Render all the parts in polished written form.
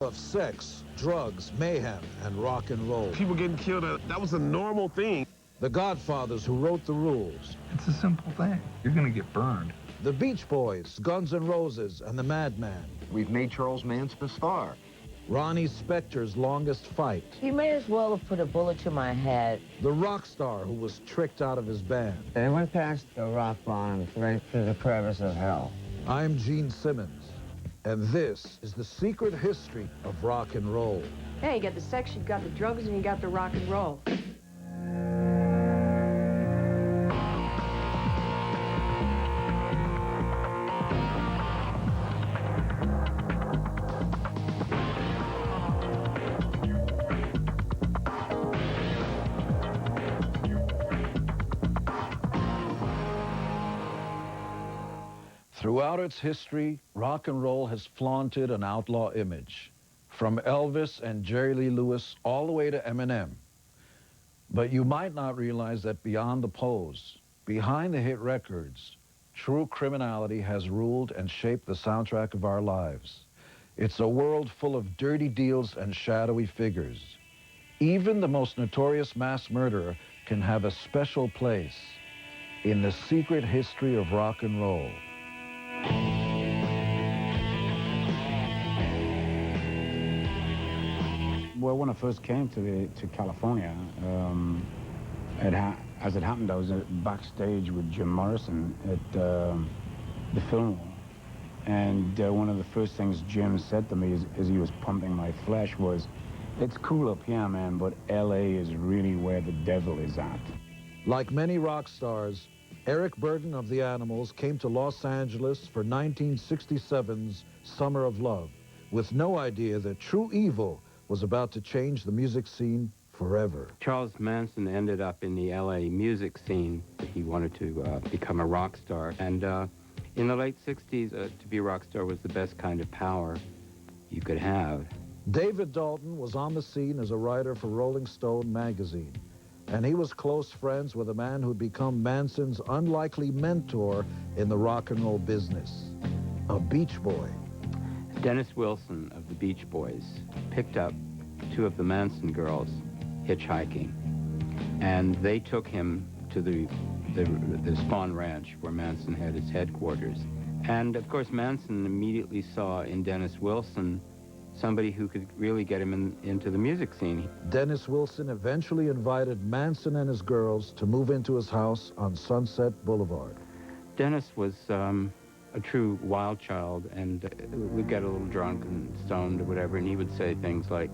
Of sex, drugs, mayhem, and rock and roll. People getting killed, that was a normal thing. The Godfathers who wrote the rules. It's a simple thing. You're going to get burned. The Beach Boys, Guns N' Roses, and the Madman. We've made Charles Manson a star. Ronnie Spector's longest fight. You may as well have put a bullet to my head. The rock star who was tricked out of his band. They went past the rock bottom, right through the crevice of hell. I'm Gene Simmons, and this is the secret history of rock and roll. Hey, you got the sex, you got the drugs, and you got the rock and roll. Throughout its history, rock and roll has flaunted an outlaw image, from Elvis and Jerry Lee Lewis all the way to Eminem. But you might not realize that beyond the pose, behind the hit records, true criminality has ruled and shaped the soundtrack of our lives. It's a world full of dirty deals and shadowy figures. Even the most notorious mass murderer can have a special place in the secret history of rock and roll. Well, when I first came to California, as it happened, I was backstage with Jim Morrison at the Fillmore, and one of the first things Jim said to me as he was pumping my flesh was, "It's cool up here, man, but L.A. is really where the devil is at." Like many rock stars, Eric Burdon of the Animals came to Los Angeles for 1967's Summer of Love, with no idea that true evil was about to change the music scene forever. Charles Manson ended up in the LA music scene. He wanted to become a rock star. And in the late 60s, to be a rock star was the best kind of power you could have. David Dalton was on the scene as a writer for Rolling Stone magazine, and he was close friends with a man who'd become Manson's unlikely mentor in the rock and roll business, a Beach Boy. Dennis Wilson of the Beach Boys picked up two of the Manson girls hitchhiking, and they took him to the Spahn Ranch where Manson had his headquarters. And of course Manson immediately saw in Dennis Wilson somebody who could really get him into the music scene. Dennis Wilson eventually invited Manson and his girls to move into his house on Sunset Boulevard. Dennis was a true wild child, and we'd get a little drunk and stoned or whatever, and he would say things like,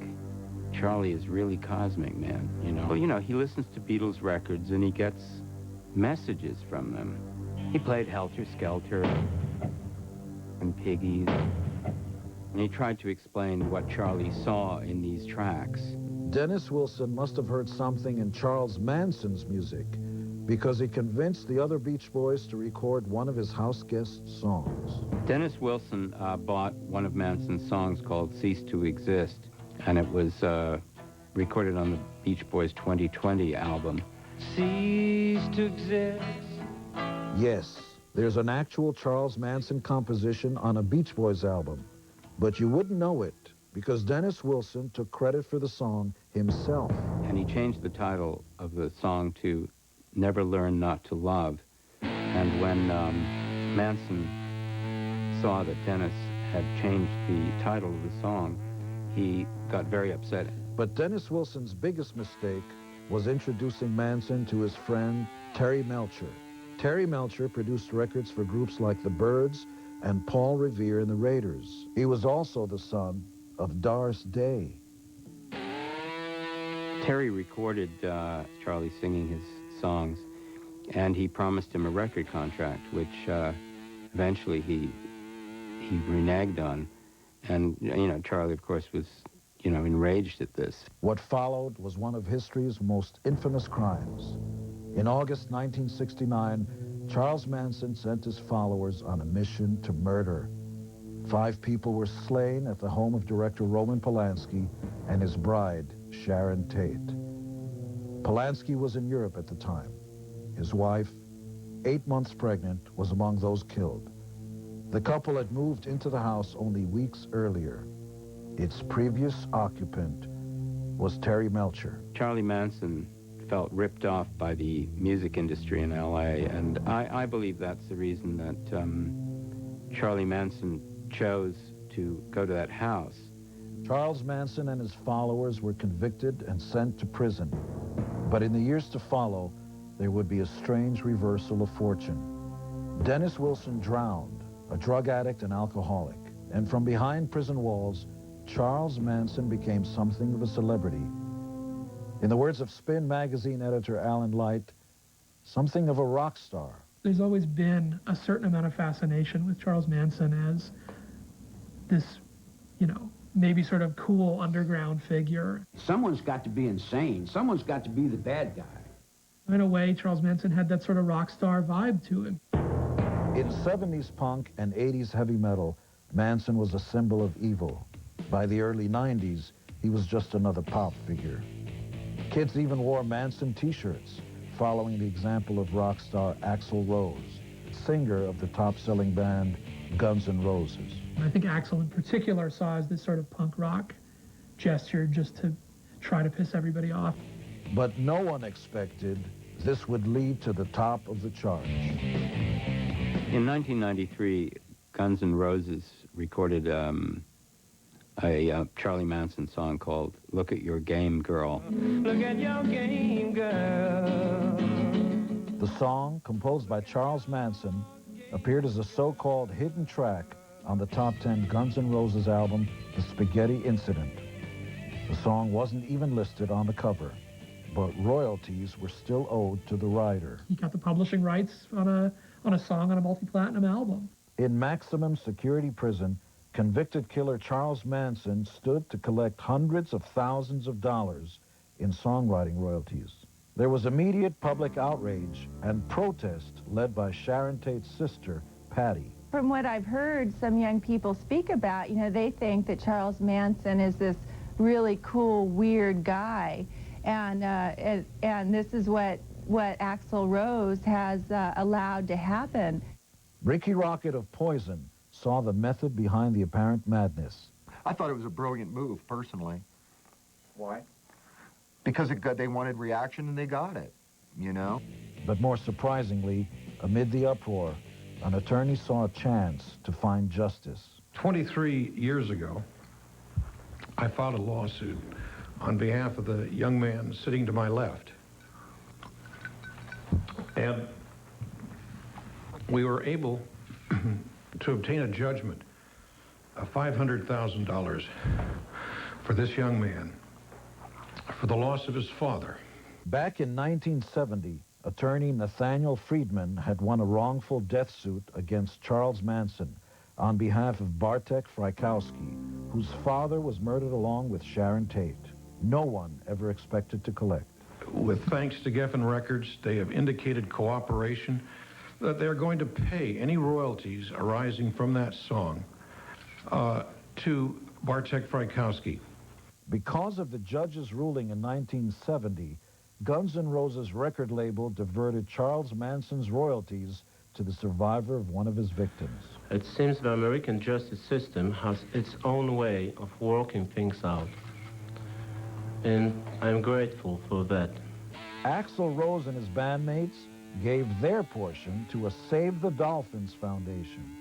"Charlie is really cosmic, man, you know." Well, you know, he listens to Beatles records and he gets messages from them. He played Helter Skelter and Piggies. And he tried to explain what Charlie saw in these tracks. Dennis Wilson must have heard something in Charles Manson's music, because he convinced the other Beach Boys to record one of his house guest songs. Dennis Wilson bought one of Manson's songs called "Cease to Exist," and it was recorded on the Beach Boys' 2020 album. Cease to exist. Yes, there's an actual Charles Manson composition on a Beach Boys album. But you wouldn't know it, because Dennis Wilson took credit for the song himself. And he changed the title of the song to "Never Learn Not to Love." And when Manson saw that Dennis had changed the title of the song, he got very upset. But Dennis Wilson's biggest mistake was introducing Manson to his friend Terry Melcher. Terry Melcher produced records for groups like the Byrds and Paul Revere and the Raiders. He was also the son of Doris Day. Terry recorded Charlie singing his songs, and he promised him a record contract, which eventually he reneged on. And, you know, Charlie, of course, was, you know, enraged at this. What followed was one of history's most infamous crimes. In August 1969, Charles Manson sent his followers on a mission to murder. 5 people were slain at the home of director Roman Polanski and his bride, Sharon Tate. Polanski was in Europe at the time. His wife, 8 months pregnant, was among those killed. The couple had moved into the house only weeks earlier. Its previous occupant was Terry Melcher. Charlie Manson felt ripped off by the music industry in L.A., and I believe that's the reason that Charlie Manson chose to go to that house. Charles Manson and his followers were convicted and sent to prison. But in the years to follow, there would be a strange reversal of fortune. Dennis Wilson drowned, a drug addict and alcoholic. And from behind prison walls, Charles Manson became something of a celebrity. In the words of Spin magazine editor Alan Light, something of a rock star. There's always been a certain amount of fascination with Charles Manson as this, you know, maybe sort of cool underground figure. Someone's got to be insane. Someone's got to be the bad guy. In a way, Charles Manson had that sort of rock star vibe to him. In 70s punk and 80s heavy metal, Manson was a symbol of evil. By the early 90s, he was just another pop figure. Kids even wore Manson t-shirts, following the example of rock star Axl Rose, singer of the top-selling band Guns N' Roses. I think Axl in particular saw as this sort of punk rock gesture just to try to piss everybody off. But no one expected this would lead to the top of the charts. In 1993, Guns N' Roses recorded a Charlie Manson song called Look at Your Game Girl. Look at your game girl. The song, composed by Charles Manson, appeared as a so-called hidden track on the top 10 Guns N' Roses album, The Spaghetti Incident. The song wasn't even listed on the cover, but royalties were still owed to the writer. He got the publishing rights on a song on a multi-platinum album. In maximum security prison, convicted killer Charles Manson stood to collect hundreds of thousands of dollars in songwriting royalties. There was immediate public outrage and protest led by Sharon Tate's sister, Patty. From what I've heard some young people speak about, you know, they think that Charles Manson is this really cool, weird guy. And this is what Axl Rose has allowed to happen. Ricky Rocket of Poison saw the method behind the apparent madness. I thought it was a brilliant move, personally. Why? Because they wanted reaction and they got it, you know? But more surprisingly, amid the uproar, an attorney saw a chance to find justice. 23 years ago, I filed a lawsuit on behalf of the young man sitting to my left. And we were able to obtain a judgment of $500,000 for this young man for the loss of his father. Back in 1970, attorney Nathaniel Friedman had won a wrongful death suit against Charles Manson on behalf of Bartek Frykowski, whose father was murdered along with Sharon Tate. No one ever expected to collect. With thanks to Geffen Records, they have indicated cooperation that they're going to pay any royalties arising from that song to Bartek Frykowski. Because of the judge's ruling in 1970, Guns N' Roses record label diverted Charles Manson's royalties to the survivor of one of his victims. It seems the American justice system has its own way of working things out. And I'm grateful for that. Axl Rose and his bandmates gave their portion to a Save the Dolphins Foundation.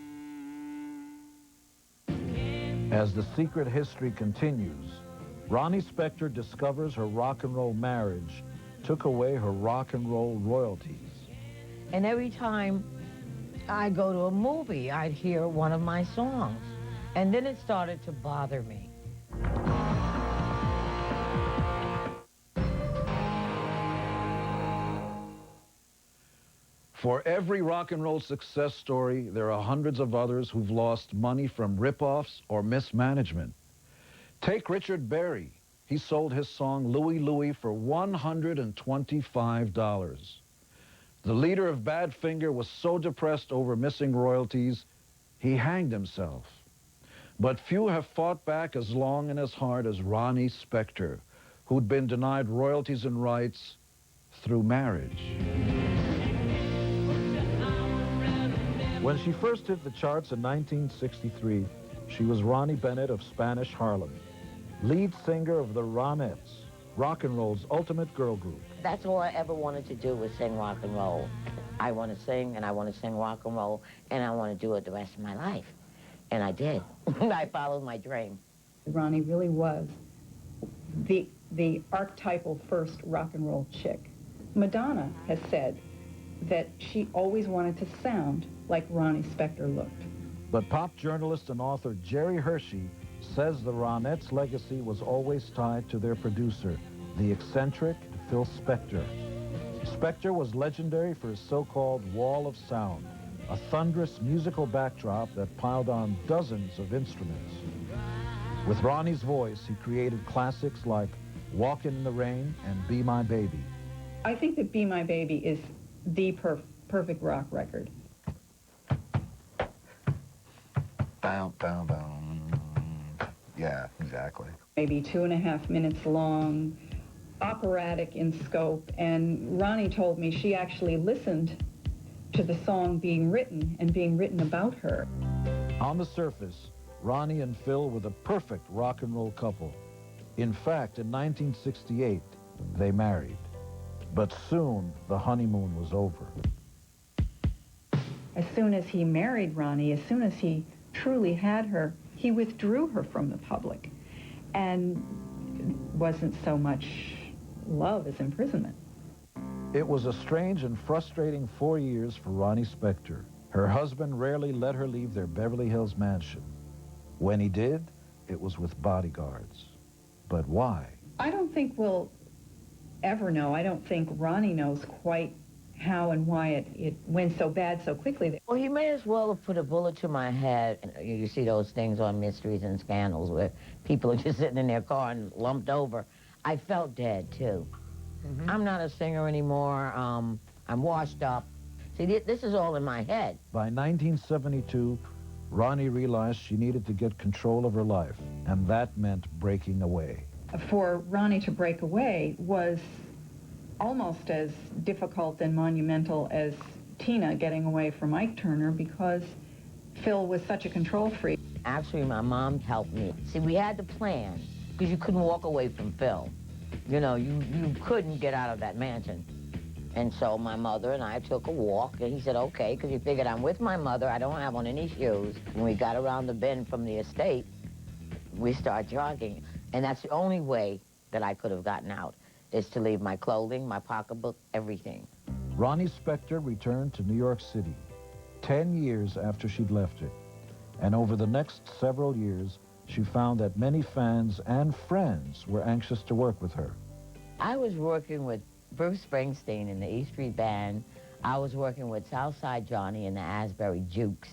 As the secret history continues, Ronnie Spector discovers her rock and roll marriage took away her rock and roll royalties. And every time I go to a movie, I'd hear one of my songs. And then it started to bother me. For every rock and roll success story, there are hundreds of others who've lost money from rip-offs or mismanagement. Take Richard Berry. He sold his song Louie Louie for $125. The leader of Badfinger was so depressed over missing royalties, he hanged himself. But few have fought back as long and as hard as Ronnie Spector, who'd been denied royalties and rights through marriage. When she first hit the charts in 1963, She was Ronnie Bennett of Spanish Harlem, lead singer of the Ronettes, rock and roll's ultimate girl group. That's all I ever wanted to do was sing rock and roll. I want to sing, and I want to sing rock and roll, and I want to do it the rest of my life. And I did. I followed my dream. Ronnie really was the archetypal first rock and roll chick. Madonna has said that she always wanted to sound like Ronnie Spector looked. But pop journalist and author Jerry Hershey says the Ronettes' legacy was always tied to their producer, the eccentric Phil Spector. Spector was legendary for his so-called wall of sound, a thunderous musical backdrop that piled on dozens of instruments. With Ronnie's voice, he created classics like Walkin' in the Rain and Be My Baby. I think that Be My Baby is the perfect rock record. Bow, bow, bow. Yeah, exactly. Maybe 2.5 minutes long, operatic in scope, and Ronnie told me she actually listened to the song being written and being written about her. On the surface, Ronnie and Phil were the perfect rock and roll couple. In fact, in 1968, they married. But soon, the honeymoon was over. As soon as he married Ronnie, as soon as he truly had her, he withdrew her from the public. And it wasn't so much love as imprisonment. It was a strange and frustrating 4 years for Ronnie Spector. Her husband rarely let her leave their Beverly Hills mansion. When he did, it was with bodyguards. But why? I don't think we'll ever know. I don't think Ronnie knows quite how and why it went so bad so quickly. Well, he may as well have put a bullet to my head. You see those things on Mysteries and Scandals where people are just sitting in their car and lumped over. I felt dead, too. I'm not a singer anymore. I'm washed up. See, this is all in my head. By 1972, Ronnie realized she needed to get control of her life, and that meant breaking away. For Ronnie to break away was almost as difficult and monumental as Tina getting away from Ike Turner, because Phil was such a control freak. Actually, my mom helped me. See, we had to plan, because you couldn't walk away from Phil. You know, you couldn't get out of that mansion. And so my mother and I took a walk, and he said, okay, because he figured I'm with my mother, I don't have on any shoes. When we got around the bend from the estate, we started jogging. And that's the only way that I could have gotten out, is to leave my clothing, my pocketbook, everything. Ronnie Spector returned to New York City 10 years after she'd left it. And over the next several years, she found that many fans and friends were anxious to work with her. I was working with Bruce Springsteen in the E Street Band. I was working with Southside Johnny and the Asbury Jukes.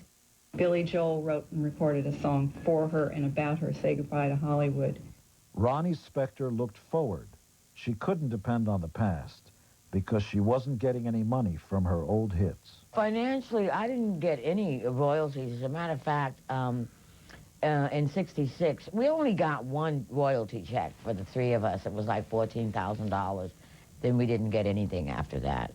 Billy Joel wrote and recorded a song for her and about her, Say Goodbye to Hollywood. Ronnie Spector looked forward. She couldn't depend on the past because she wasn't getting any money from her old hits. Financially, I didn't get any royalties. As a matter of fact, in '66, we only got one royalty check for the three of us. It was like $14,000. Then we didn't get anything after that.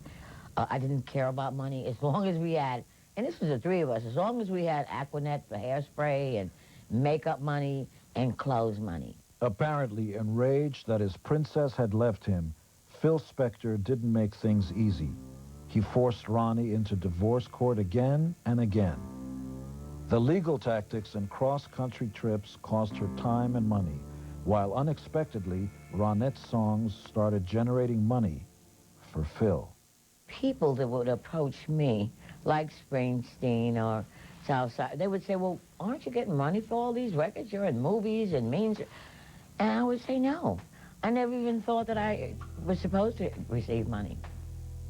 I didn't care about money as long as we had, and this was the three of us, as long as we had Aquanet for hairspray and makeup money and clothes money. Apparently enraged that his princess had left him, Phil Spector didn't make things easy. He forced Ronnie into divorce court again and again. The legal tactics and cross-country trips cost her time and money, while unexpectedly, Ronette's songs started generating money for Phil. People that would approach me, like Springsteen or Southside, they would say, well, aren't you getting money for all these records? You're in movies and means. And I would say no. I never even thought that I was supposed to receive money.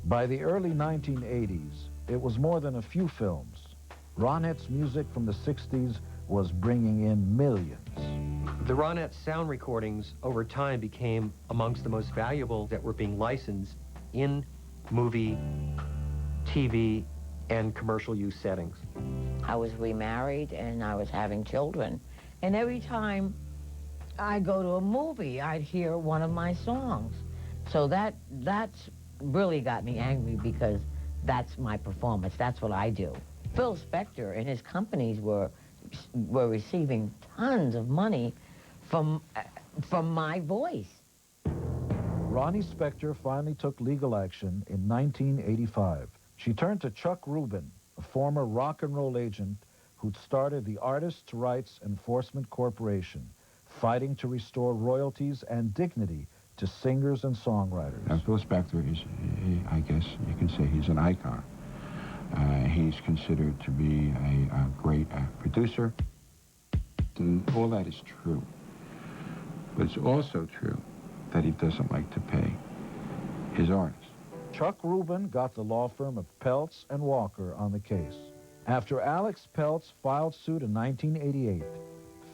By the early 1980s, it was more than a few films. Ronette's music from the 60s was bringing in millions. The Ronette sound recordings over time became amongst the most valuable that were being licensed in movie, TV, and commercial use settings. I was remarried and I was having children. And every time I'd go to a movie, I'd hear one of my songs. So that's really got me angry, because that's my performance. That's what I do. Phil Spector and his companies were were receiving tons of money from my voice. Ronnie Spector finally took legal action in 1985. She turned to Chuck Rubin, a former rock and roll agent who'd started the Artists' Rights Enforcement Corporation, fighting to restore royalties and dignity to singers and songwriters. Now, Phil Spector is, I guess you can say he's an icon. He's considered to be a great producer, and all that is true. But it's also true that he doesn't like to pay his artists. Chuck Rubin got the law firm of Peltz and Walker on the case. After Alex Peltz filed suit in 1988,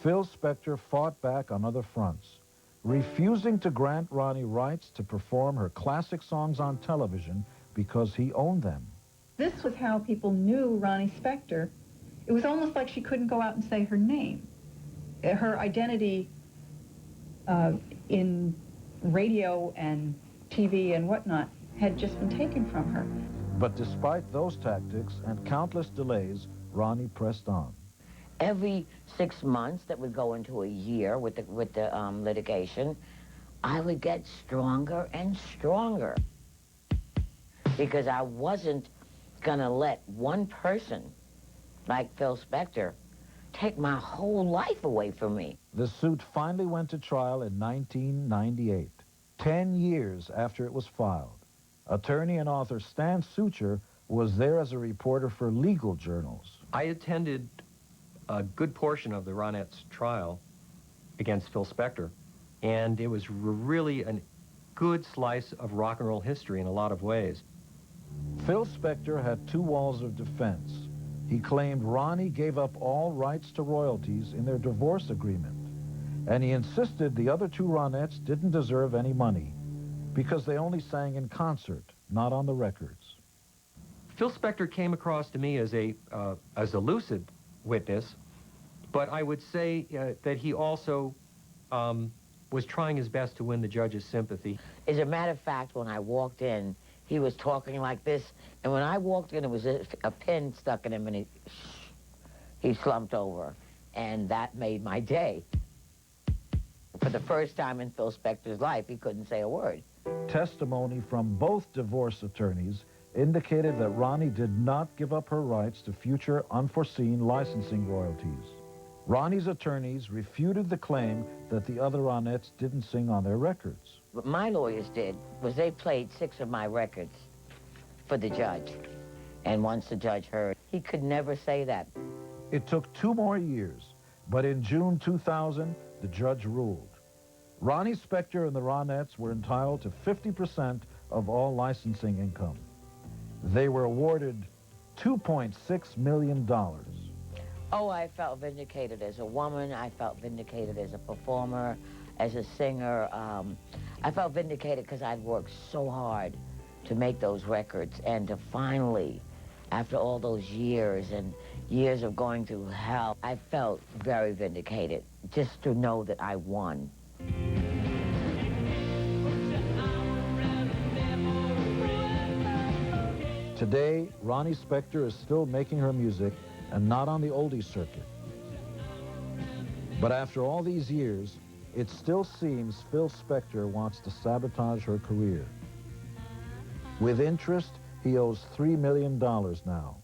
Phil Spector fought back on other fronts, refusing to grant Ronnie rights to perform her classic songs on television because he owned them. This was how people knew Ronnie Spector. It was almost like she couldn't go out and say her name. Her identity in radio and TV and whatnot had just been taken from her. But despite those tactics and countless delays, Ronnie pressed on. Every 6 months that would go into a year with the litigation, I would get stronger and stronger because I wasn't gonna let one person like Phil Spector take my whole life away from me. The suit finally went to trial in 1998, 10 years after it was filed. Attorney and author Stan Sucher was there as a reporter for legal journals. I attended a good portion of the Ronettes trial against Phil Spector, and it was really a good slice of rock and roll history in a lot of ways. Phil Spector had two walls of defense. He claimed Ronnie gave up all rights to royalties in their divorce agreement, and he insisted the other two Ronettes didn't deserve any money because they only sang in concert, not on the records. Phil Spector came across to me as a lucid witness, but I would say that he also was trying his best to win the judge's sympathy. As a matter of fact, when I walked in, he was talking like this, and when I walked in, it was a pin stuck in him, and he slumped over, and that made my day. For the first time in Phil Spector's life, he couldn't say a word. Testimony from both divorce attorneys indicated that Ronnie did not give up her rights to future unforeseen licensing royalties. Ronnie's attorneys refuted the claim that the other Ronettes didn't sing on their records. What my lawyers did was they played 6 of my records for the judge. And once the judge heard, he could never say that. It took 2 more years, but in June 2000, the judge ruled. Ronnie Spector and the Ronettes were entitled to 50% of all licensing income. They were awarded $2.6 million. Oh, I felt vindicated as a woman. I felt vindicated as a performer, as a singer. I felt vindicated because I'd worked so hard to make those records and to finally, after all those years and years of going through hell, I felt very vindicated just to know that I won. Today, Ronnie Spector is still making her music and not on the oldies circuit. But after all these years, it still seems Phil Spector wants to sabotage her career. With interest, he owes $3 million now.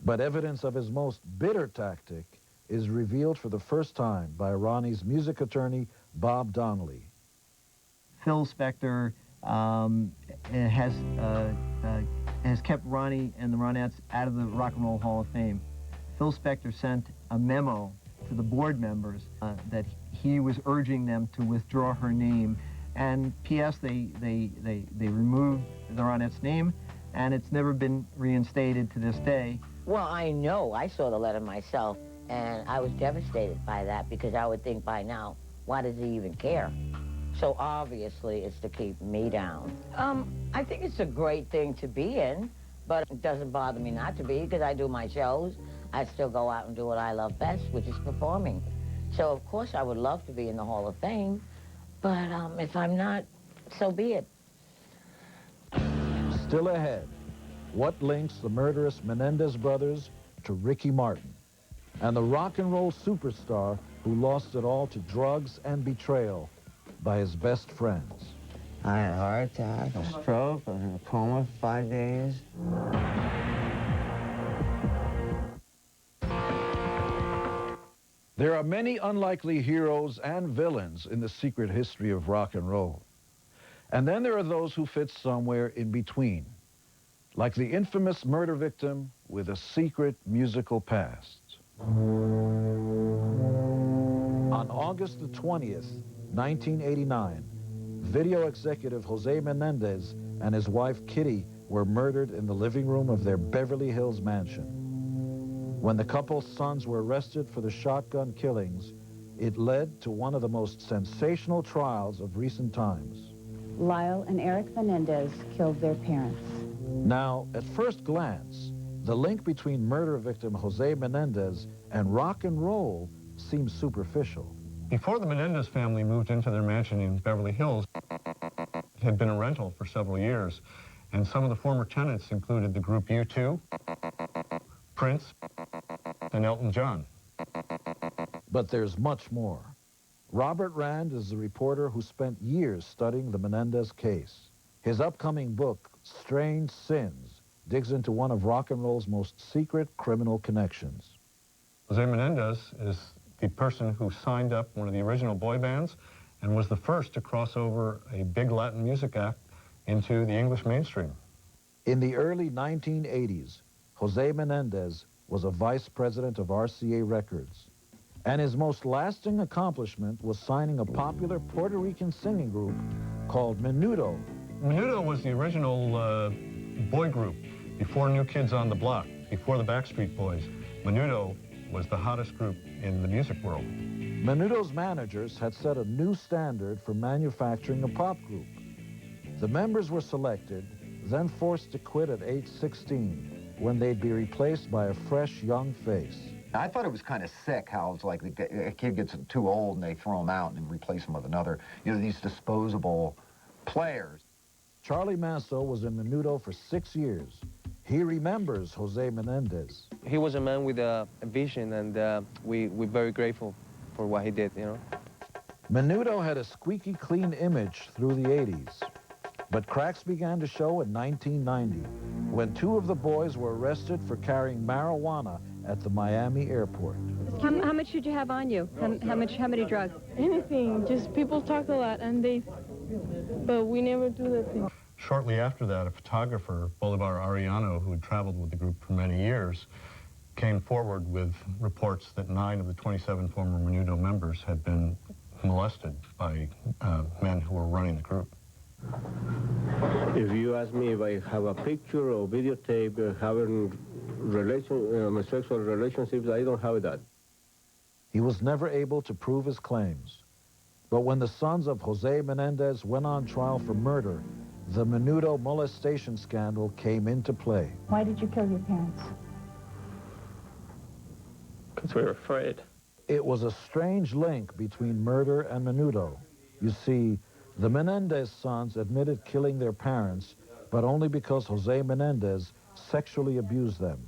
But evidence of his most bitter tactic is revealed for the first time by Ronnie's music attorney, Bob Donnelly. Phil Spector has kept Ronnie and the Ronettes out of the Rock and Roll Hall of Fame. Phil Spector sent a memo to the board members that he was urging them to withdraw her name. And P.S. they removed the Ronettes' name, and it's never been reinstated to this day. Well, I know. I saw the letter myself, and I was devastated by that because I would think by now, why does he even care? So obviously it's to keep me down. I think it's a great thing to be in, but it doesn't bother me not to be because I do my shows. I still go out and do what I love best, which is performing. So of course I would love to be in the Hall of Fame, but if I'm not, so be it. Still ahead, what links the murderous Menendez brothers to Ricky Martin? and the rock and roll superstar who lost it all to drugs and betrayal by his best friends. I had a heart attack, a stroke, I was in a coma for 5 days. There are many unlikely heroes and villains in the secret history of rock and roll. And then there are those who fit somewhere in between, like the infamous murder victim with a secret musical past. On August the 20th, 1989, video executive Jose Menendez and his wife Kitty were murdered in the living room of their Beverly Hills mansion. When the couple's sons were arrested for the shotgun killings, it led to one of the most sensational trials of recent times. Lyle and Eric Menendez killed their parents. Now, at first glance, the link between murder victim Jose Menendez and rock and roll seems superficial. Before the Menendez family moved into their mansion in Beverly Hills, it had been a rental for several years, and some of the former tenants included the group U2, Prince, and Elton John. But there's much more. Robert Rand is the reporter who spent years studying the Menendez case. His upcoming book, Strange Sins, digs into one of rock and roll's most secret criminal connections. Jose Menendez is the person who signed up one of the original boy bands and was the first to cross over a big Latin music act into the English mainstream. In the early 1980s, Jose Menendez was a vice president of RCA Records, and his most lasting accomplishment was signing a popular Puerto Rican singing group called Menudo. Menudo was the original boy group before New Kids on the Block, before the Backstreet Boys. Menudo was the hottest group in the music world. Menudo's managers had set a new standard for manufacturing a pop group. The members were selected, then forced to quit at age 16, when they'd be replaced by a fresh, young face. I thought it was kind of sick how it's like a kid gets too old and they throw him out and replace him with another, these disposable players. Charlie Manso was in Menudo for 6 years. He remembers Jose Menendez. He was a man with a vision, and we're very grateful for what he did, Menudo had a squeaky clean image through the 80s. But cracks began to show in 1990, when 2 of the boys were arrested for carrying marijuana at the Miami airport. How much did you have on you? How many drugs? Anything. Just people talk a lot, but we never do that thing. Shortly after that, a photographer, Bolivar Arellano, who had traveled with the group for many years, came forward with reports that 9 of the 27 former Menudo members had been molested by men who were running the group. If you ask me if I have a picture or videotape having sexual relationships, I don't have that. He was never able to prove his claims. But when the sons of Jose Menendez went on trial for murder, the Menudo molestation scandal came into play. Why did you kill your parents? Because we were afraid. It was a strange link between murder and Menudo. You see, the Menendez sons admitted killing their parents, but only because Jose Menendez sexually abused them.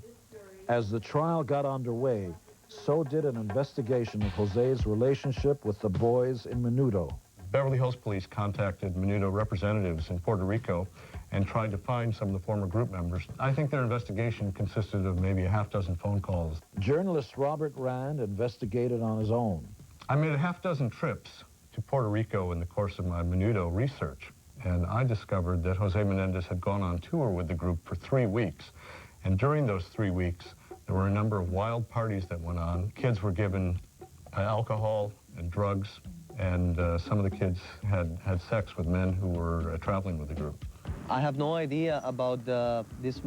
As the trial got underway, so did an investigation of Jose's relationship with the boys in Menudo. Beverly Hills Police contacted Menudo representatives in Puerto Rico and tried to find some of the former group members. I think their investigation consisted of maybe a half-dozen phone calls. Journalist Robert Rand investigated on his own. I made a half-dozen trips to Puerto Rico in the course of my Menudo research, and I discovered that Jose Menendez had gone on tour with the group for 3 weeks. And during those 3 weeks, there were a number of wild parties that went on. Kids were given alcohol and drugs, and some of the kids had sex with men who were traveling with the group. I have no idea about this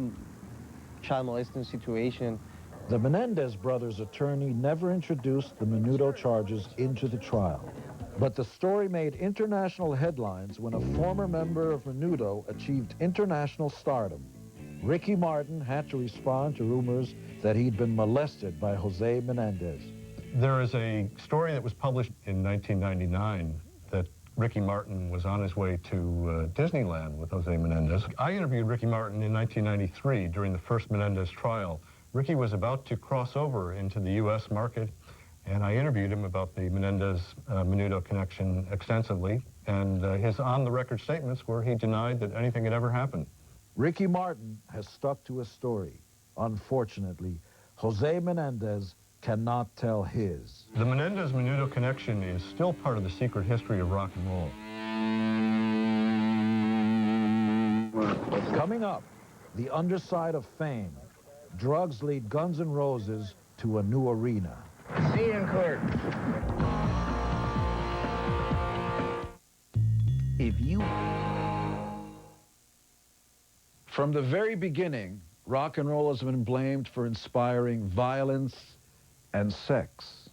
child molesting situation. The Menendez brothers' attorney never introduced the Menudo charges into the trial. But the story made international headlines when a former member of Menudo achieved international stardom. Ricky Martin had to respond to rumors that he'd been molested by Jose Menendez. There is a story that was published in 1999 that Ricky Martin was on his way to Disneyland with Jose Menendez. I interviewed Ricky Martin in 1993 during the first Menendez trial Ricky was about to cross over into the U.S. market, and I interviewed him about the Menendez-Menudo connection extensively, and his on-the-record statements were he denied that anything had ever happened. Ricky Martin has stuck to his story. Unfortunately, Jose Menendez cannot tell his. The Menendez-Menudo connection is still part of the secret history of rock and roll. Coming up, the underside of fame. Drugs lead Guns N' Roses to a new arena. See you, Kurt. If you... From the very beginning, rock and roll has been blamed for inspiring violence and sex.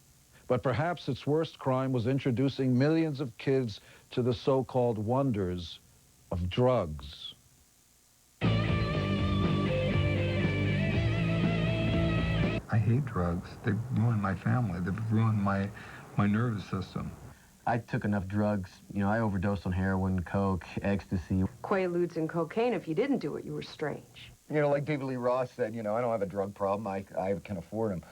But perhaps its worst crime was introducing millions of kids to the so-called wonders of drugs. I hate drugs. They've ruined my family. They've ruined my nervous system. I took enough drugs. You know, I overdosed on heroin, coke, ecstasy. Quaaludes and cocaine. If you didn't do it, you were strange. You know, like David Lee Roth said, you know, I don't have a drug problem. I can afford them.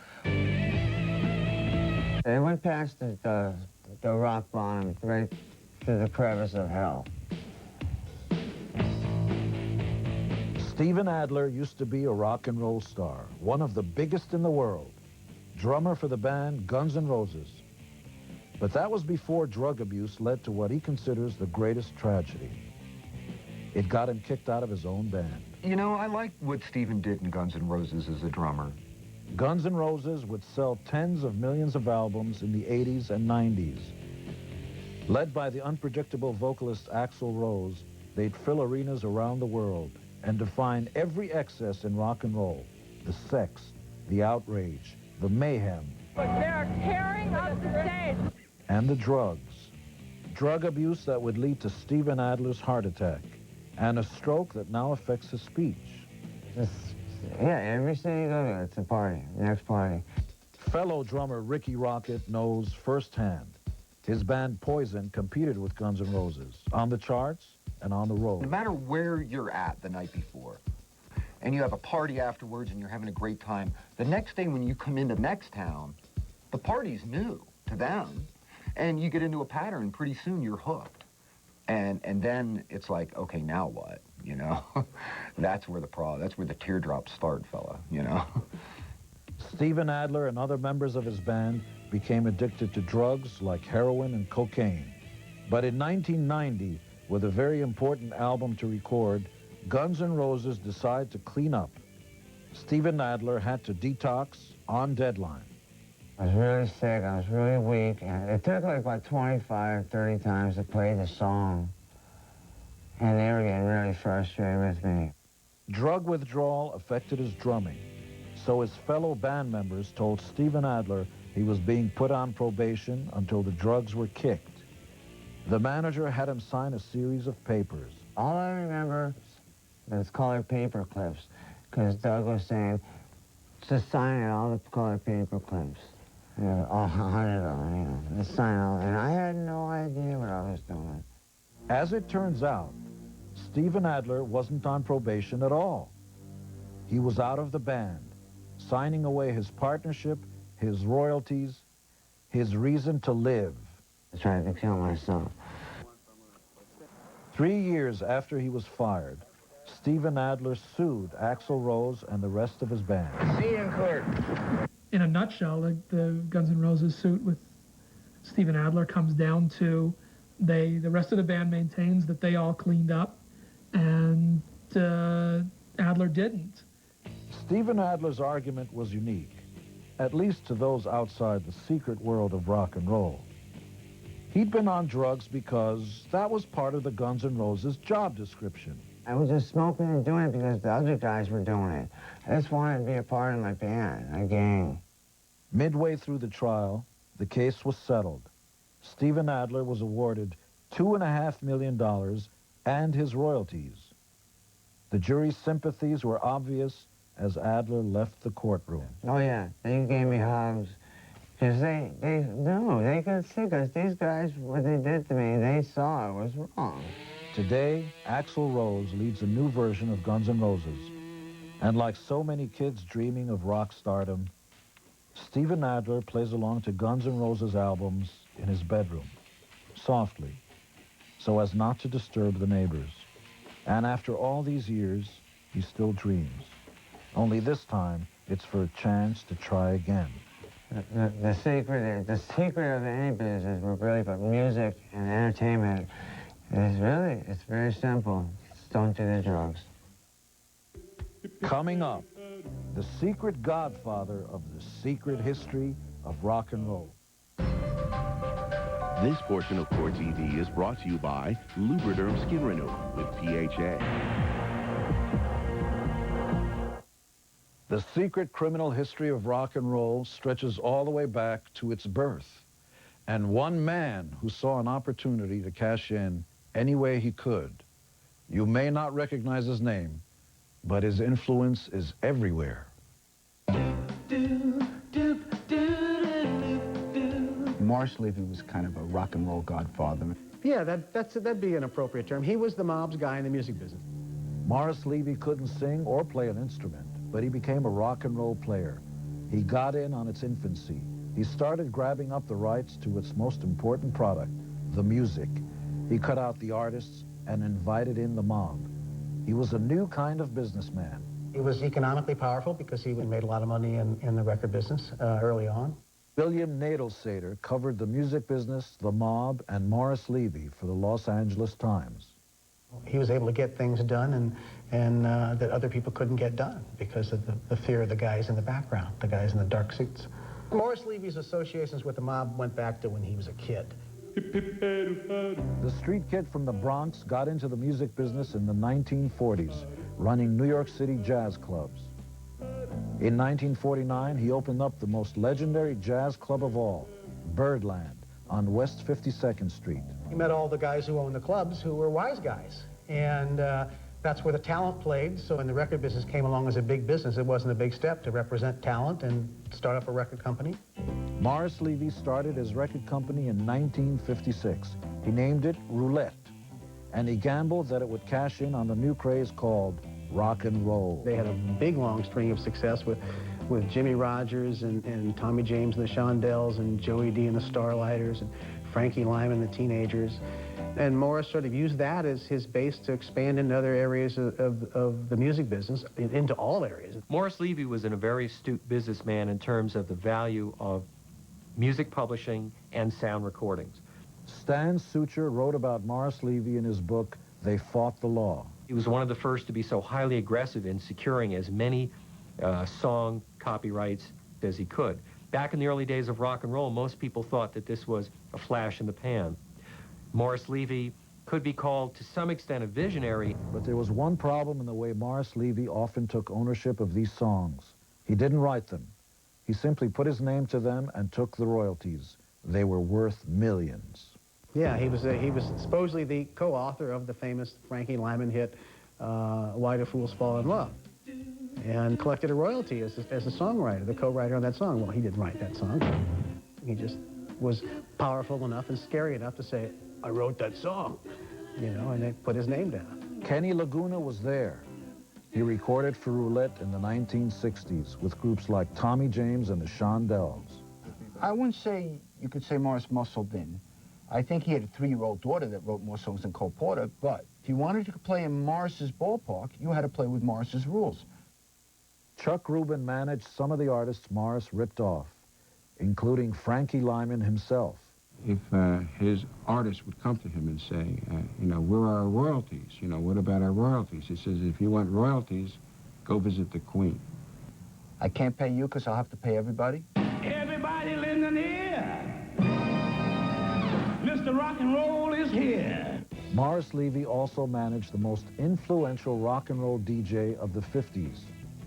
They went past the rock bottom, right to the crevice of hell. Steven Adler used to be a rock and roll star, one of the biggest in the world, drummer for the band Guns N' Roses. But that was before drug abuse led to what he considers the greatest tragedy. It got him kicked out of his own band. You know, I like what Steven did in Guns N' Roses as a drummer. Guns N' Roses would sell tens of millions of albums in the 80s and 90s. Led by the unpredictable vocalist Axl Rose, they'd fill arenas around the world and define every excess in rock and roll: the sex, the outrage, the mayhem. But they're tearing up the stage. And the drugs. Drug abuse that would lead to Steven Adler's heart attack and a stroke that now affects his speech. Yeah, every city you go to, it's a party, next party. Fellow drummer Ricky Rocket knows firsthand. His band Poison competed with Guns N' Roses on the charts and on the road. No matter where you're at the night before, and you have a party afterwards and you're having a great time, the next day when you come into next town, the party's new to them, and you get into a pattern, pretty soon you're hooked. And then it's like, okay, now what, you know? That's where the teardrops start, fella, you know? Steven Adler and other members of his band became addicted to drugs like heroin and cocaine. But in 1990, with a very important album to record, Guns N' Roses decided to clean up. Steven Adler had to detox on deadline. I was really sick, I was really weak, and it took like about 25, 30 times to play the song. And they were getting really frustrated with me. Drug withdrawal affected his drumming, so his fellow band members told Steven Adler he was being put on probation until the drugs were kicked. The manager had him sign a series of papers. All I remember is colored paper clips, because Doug was saying, just sign it, all the colored paper clips. All 100 of them, you know, just sign all. And I had no idea what I was doing. As it turns out, Steven Adler wasn't on probation at all. He was out of the band, signing away his partnership, his royalties, his reason to live. I tried to kill myself. 3 years after he was fired, Steven Adler sued Axl Rose and the rest of his band. See you in court. In a nutshell, the Guns N' Roses suit with Steven Adler comes down to the rest of the band maintains that they all cleaned up, and Adler didn't. Steven Adler's argument was unique, at least to those outside the secret world of rock and roll. He'd been on drugs because that was part of the Guns N' Roses job description. I was just smoking and doing it because the other guys were doing it. I just wanted to be a part of my band, a gang. Midway through the trial, the case was settled. Steven Adler was awarded $2.5 million and his royalties. The jury's sympathies were obvious as Adler left the courtroom. Oh, yeah, they gave me hugs. Because they could see, because these guys, what they did to me, they saw it was wrong. Today, Axl Rose leads a new version of Guns N' Roses. And like so many kids dreaming of rock stardom, Steven Adler plays along to Guns N' Roses albums in his bedroom, softly, so as not to disturb the neighbors. And after all these years, he still dreams. Only this time, it's for a chance to try again. The secret of any business, really, but music and entertainment, it's very simple. Just don't do the drugs. Coming up, the secret godfather of the secret history of rock and roll. This portion of Core TV is brought to you by Lubriderm Skin Renewal with PHA. The secret criminal history of rock and roll stretches all the way back to its birth. And one man who saw an opportunity to cash in any way he could. You may not recognize his name, but his influence is everywhere. Morris Levy was kind of a rock and roll godfather. Yeah, that'd be an appropriate term. He was the mob's guy in the music business. Morris Levy couldn't sing or play an instrument, but he became a rock and roll player. He got in on its infancy. He started grabbing up the rights to its most important product, the music. He cut out the artists and invited in the mob. He was a new kind of businessman. He was economically powerful because he made a lot of money in the record business early on. William Nadelsater covered the music business, the mob, and Morris Levy for the Los Angeles Times. He was able to get things done and that other people couldn't get done because of the fear of the guys in the background, the guys in the dark suits. Morris Levy's associations with the mob went back to when he was a kid. The street kid from the Bronx got into the music business in the 1940s, running New York City jazz clubs. In 1949, he opened up the most legendary jazz club of all, Birdland, on West 52nd Street. He met all the guys who owned the clubs who were wise guys, and that's where the talent played. So when the record business came along as a big business, it wasn't a big step to represent talent and start up a record company. Morris Levy started his record company in 1956. He named it Roulette, and he gambled that it would cash in on the new craze called rock and roll. They had a big, long string of success with Jimmy Rogers and Tommy James and the Shondells and Joey D and the Starlighters and Frankie Lyman and the Teenagers. And Morris sort of used that as his base to expand into other areas of the music business, into all areas. Morris Levy was a very astute businessman in terms of the value of music publishing and sound recordings. Stan Sucher wrote about Morris Levy in his book, They Fought the Law. He was one of the first to be so highly aggressive in securing as many song copyrights as he could. Back in the early days of rock and roll, most people thought that this was a flash in the pan. Morris Levy could be called to some extent a visionary. But there was one problem in the way Morris Levy often took ownership of these songs. He didn't write them. He simply put his name to them and took the royalties. They were worth millions. Yeah, he was supposedly the co-author of the famous Frankie Lyman hit, Why Do Fools Fall in Love? And collected a royalty as a songwriter, the co-writer on that song. Well, he didn't write that song. He just was powerful enough and scary enough to say, I wrote that song, you know, and they put his name down. Kenny Laguna was there. He recorded for Roulette in the 1960s with groups like Tommy James and the Shondells. I wouldn't say you could say Morris muscled in. I think he had a 3-year-old daughter that wrote more songs than Cole Porter, but if you wanted to play in Morris's ballpark, you had to play with Morris's rules. Chuck Rubin managed some of the artists Morris ripped off, including Frankie Lyman himself. If his artists would come to him and say, you know, where are our royalties? You know, what about our royalties? He says, if you want royalties, go visit the Queen. I can't pay you because I'll have to pay everybody? Everybody listening here. Mr. Rock and Roll is here. Morris Levy also managed the most influential rock and roll DJ of the 50s.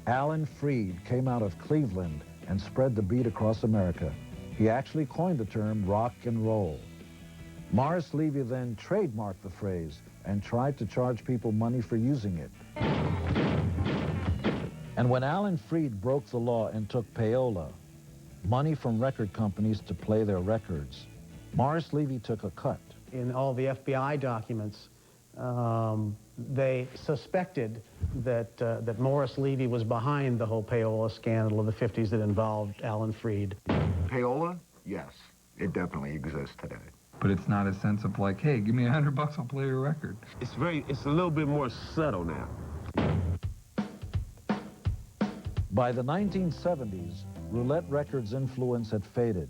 Alan Freed came out of Cleveland and spread the beat across America. He actually coined the term rock and roll. Morris Levy then trademarked the phrase and tried to charge people money for using it. And when Alan Freed broke the law and took payola, money from record companies to play their records, Morris Levy took a cut. In all the FBI documents, they suspected that, that Morris Levy was behind the whole payola scandal of the 50s that involved Alan Freed. Payola? Yes, it definitely exists today. But it's not a sense of like, hey, give me $100, I'll play your record. It's a little bit more subtle now. By the 1970s, Roulette Records' influence had faded,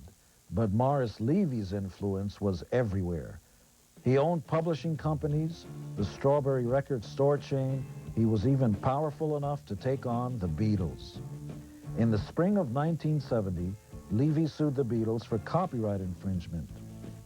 but Morris Levy's influence was everywhere. He owned publishing companies, the Strawberry Record store chain. He was even powerful enough to take on the Beatles. In the spring of 1970, Levy sued the Beatles for copyright infringement.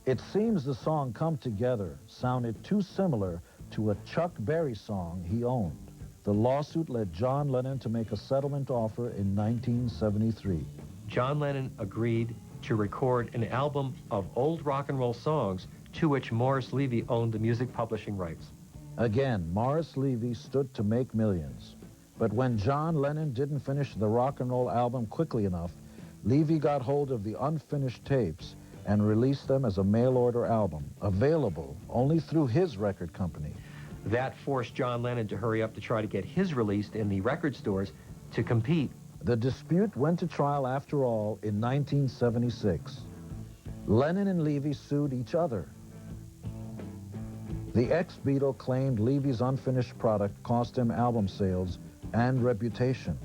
It seems the song Come Together sounded too similar to a Chuck Berry song he owned. The lawsuit led John Lennon to make a settlement offer in 1973. John Lennon agreed to record an album of old rock and roll songs to which Morris Levy owned the music publishing rights. Again, Morris Levy stood to make millions. But when John Lennon didn't finish the rock and roll album quickly enough, Levy got hold of the unfinished tapes and released them as a mail-order album, available only through his record company. That forced John Lennon to hurry up to try to get his released in the record stores to compete. The dispute went to trial after all in 1976. Lennon and Levy sued each other. The ex-Beatle claimed Levy's unfinished product cost him album sales and reputation.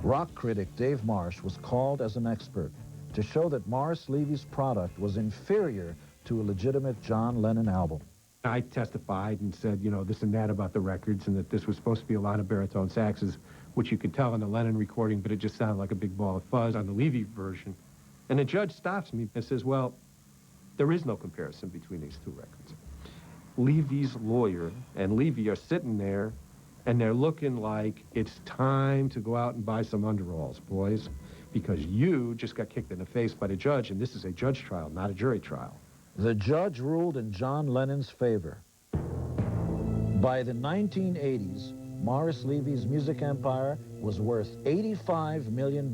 Rock critic Dave Marsh was called as an expert to show that Morris Levy's product was inferior to a legitimate John Lennon album. I testified and said, you know, this and that about the records, and that this was supposed to be a lot of baritone saxes, which you could tell on the Lennon recording, but it just sounded like a big ball of fuzz on the Levy version. And the judge stops me and says, well, there is no comparison between these two records. Levy's lawyer and Levy are sitting there, and they're looking like it's time to go out and buy some underalls, boys, because you just got kicked in the face by the judge, and this is a judge trial, not a jury trial. The judge ruled in John Lennon's favor. By the 1980s, Morris Levy's music empire was worth $85 million.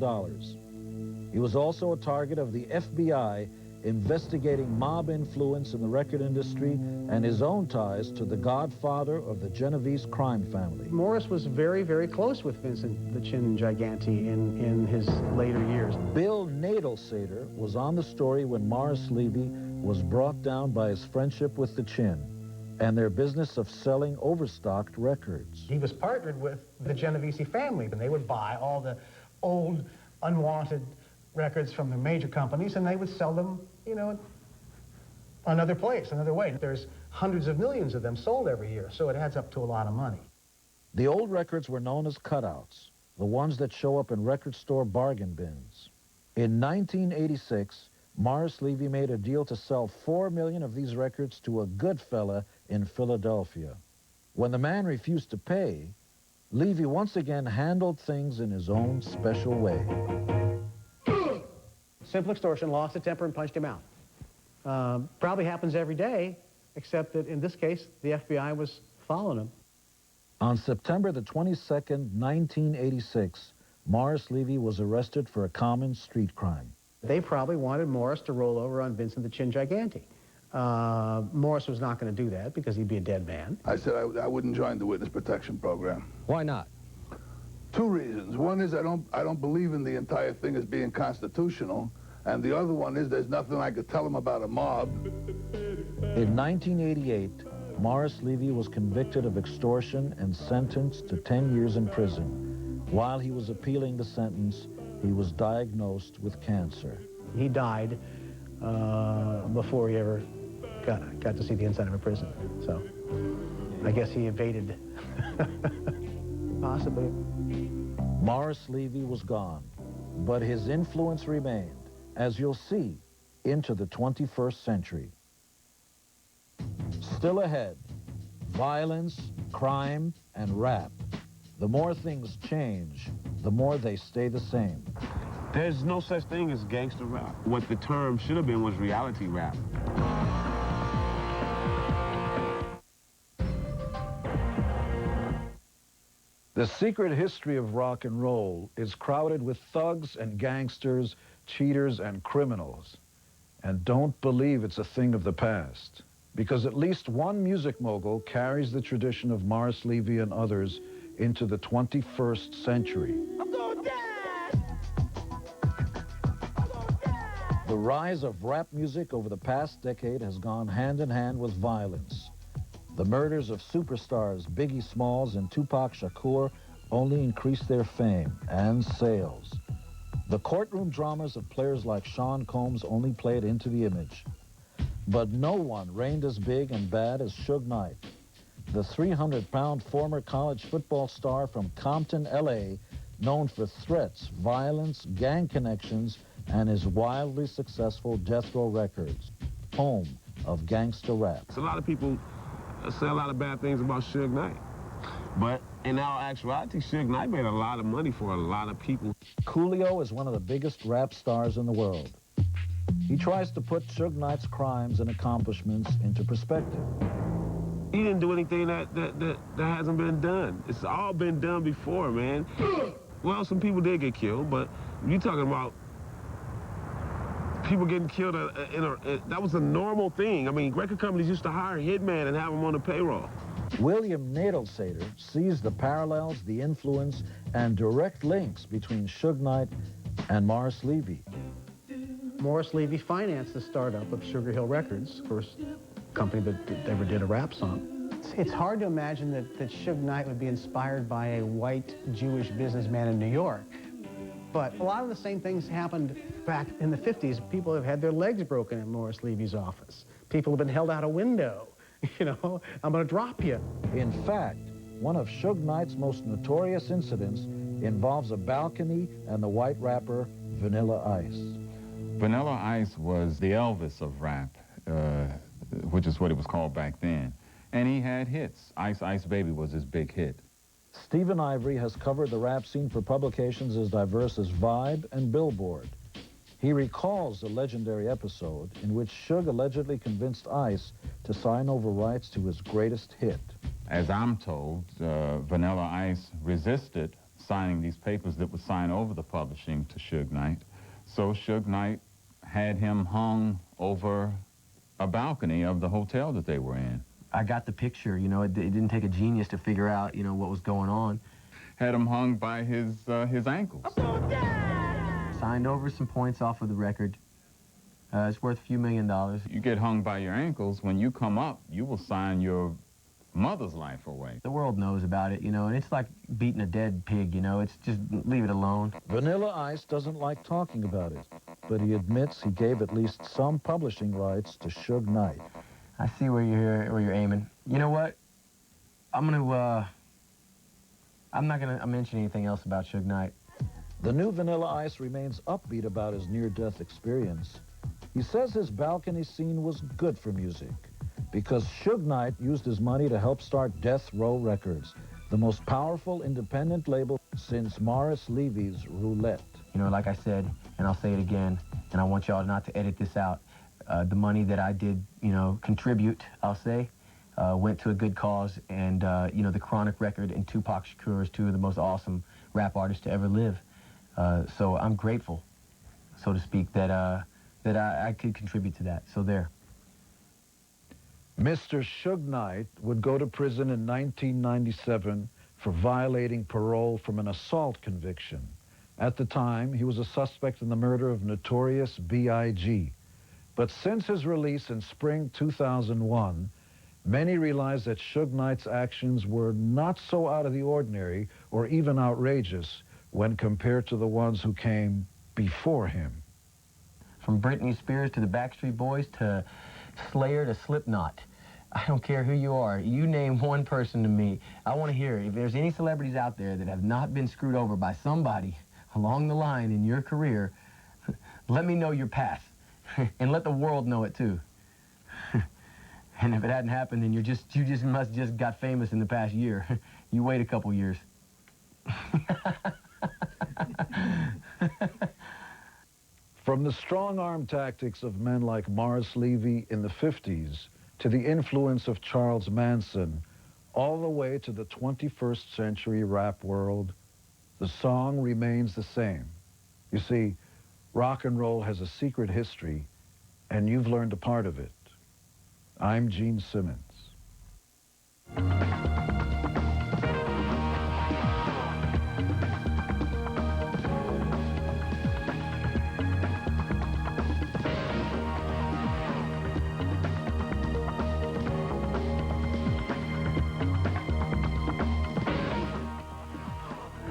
He was also a target of the FBI investigating mob influence in the record industry and his own ties to the godfather of the Genovese crime family. Morris was very, very close with Vincent the Chin Gigante in his later years. Bill Nadelsater was on the story when Morris Levy was brought down by his friendship with the Chin and their business of selling overstocked records. He was partnered with the Genovese family, and they would buy all the old, unwanted records from the major companies, and they would sell them, you know, another place, another way. There's hundreds of millions of them sold every year, so it adds up to a lot of money. The old records were known as cutouts, the ones that show up in record store bargain bins. In 1986, Morris Levy made a deal to sell 4 million of these records to a good fella in Philadelphia. When the man refused to pay, Levy once again handled things in his own special way. Simple extortion, lost his temper and punched him out. Probably happens every day, except that in this case, the FBI was following him. On September the 22nd, 1986, Morris Levy was arrested for a common street crime. They probably wanted Morris to roll over on Vincent the Chin Gigante. Morris was not going to do that because he'd be a dead man. I said I wouldn't join the witness protection program. Why not? 2 reasons. One is I don't believe in the entire thing as being constitutional, and the other one is there's nothing I could tell them about a mob. In 1988, Morris Levy was convicted of extortion and sentenced to 10 years in prison. While he was appealing the sentence, he was diagnosed with cancer. He died before he ever got to see the inside of a prison. So I guess he evaded, possibly. Morris Levy was gone, but his influence remained, as you'll see, into the 21st century. Still ahead, violence, crime, and rap. The more things change, the more they stay the same. There's no such thing as gangster rap. What the term should have been was reality rap. The secret history of rock and roll is crowded with thugs and gangsters, cheaters and criminals. And don't believe it's a thing of the past. because at least one music mogul carries the tradition of Morris Levy and others into the 21st century. The rise of rap music over the past decade has gone hand in hand with violence. The murders of superstars Biggie Smalls and Tupac Shakur only increased their fame and sales. The courtroom dramas of players like Sean Combs only played into the image. But no one reigned as big and bad as Suge Knight. The 300-pound former college football star from Compton, L.A., known for threats, violence, gang connections, and his wildly successful Death Row Records, home of gangster rap. A lot of people say a lot of bad things about Suge Knight. But in our actuality, Suge Knight made a lot of money for a lot of people. Coolio is one of the biggest rap stars in the world. He tries to put Suge Knight's crimes and accomplishments into perspective. He didn't do anything that hasn't been done. It's all been done before, man. Well, some people did get killed, but you're talking about people getting killed that was a normal thing. I mean, record companies used to hire a hitman and have him on the payroll. William Nadelsater sees the parallels, the influence, and direct links between Suge Knight and Morris Levy. Morris Levy financed the startup of Sugar Hill Records, first company that ever did a rap song. It's hard to imagine that Suge Knight would be inspired by a white Jewish businessman in New York. But a lot of the same things happened back in the 50s. People have had their legs broken in Morris Levy's office. People have been held out a window. You know, I'm going to drop you. In fact, one of Suge Knight's most notorious incidents involves a balcony and the white rapper Vanilla Ice. Vanilla Ice was the Elvis of rap, which is what it was called back then. And he had hits. Ice Ice Baby was his big hit. Stephen Ivory has covered the rap scene for publications as diverse as Vibe and Billboard. He recalls a legendary episode in which Suge allegedly convinced Ice to sign over rights to his greatest hit. As I'm told, Vanilla Ice resisted signing these papers that would sign over the publishing to Suge Knight. So Suge Knight had him hung over a balcony of the hotel that they were in. I got the picture, you know, it didn't take a genius to figure out, you know, what was going on. Had him hung by his ankles. Signed over some points off of the record. It's worth a few $1 million. You get hung by your ankles, when you come up, you will sign your mother's life away. The world knows about it, you know, and it's like beating a dead pig, you know, it's just leave it alone. Vanilla Ice doesn't like talking about it, but he admits he gave at least some publishing rights to Suge Knight. I see where you're aiming. You know what? I'm not gonna mention anything else about Suge Knight. The new Vanilla Ice remains upbeat about his near-death experience. He says his balcony scene was good for music because Suge Knight used his money to help start Death Row Records, the most powerful independent label since Morris Levy's Roulette. You know, like I said, and I'll say it again, and I want y'all not to edit this out, the money that I did, you know, contribute, I'll say, went to a good cause, and, you know, the Chronic record and Tupac Shakur is two of the most awesome rap artists to ever live. So I'm grateful, so to speak, that I could contribute to that. So there. Mr. Suge Knight would go to prison in 1997 for violating parole from an assault conviction. At the time, he was a suspect in the murder of Notorious B.I.G. But since his release in spring 2001, many realized that Suge Knight's actions were not so out of the ordinary or even outrageous when compared to the ones who came before him. From Britney Spears to the Backstreet Boys to Slayer to Slipknot. I don't care who you are. You name one person to me. I want to hear it. If there's any celebrities out there that have not been screwed over by somebody along the line in your career, let me know your past. And let the world know it too. And if it hadn't happened, then you must just got famous in the past year. You wait a couple years. From the strong-arm tactics of men like Morris Levy in the 50s to the influence of Charles Manson, all the way to the 21st century rap world, the song remains the same. You see, rock and roll has a secret history, and you've learned a part of it. I'm Gene Simmons.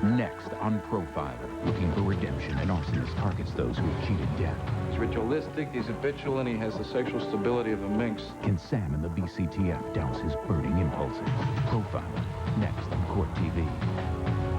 Next on Profile, looking for redemption, an arsonist targets those who have cheated death. He's ritualistic, he's habitual, and he has the sexual stability of a minx. Can Sam and the BCTF douse his burning impulses? Profile, next on Court TV.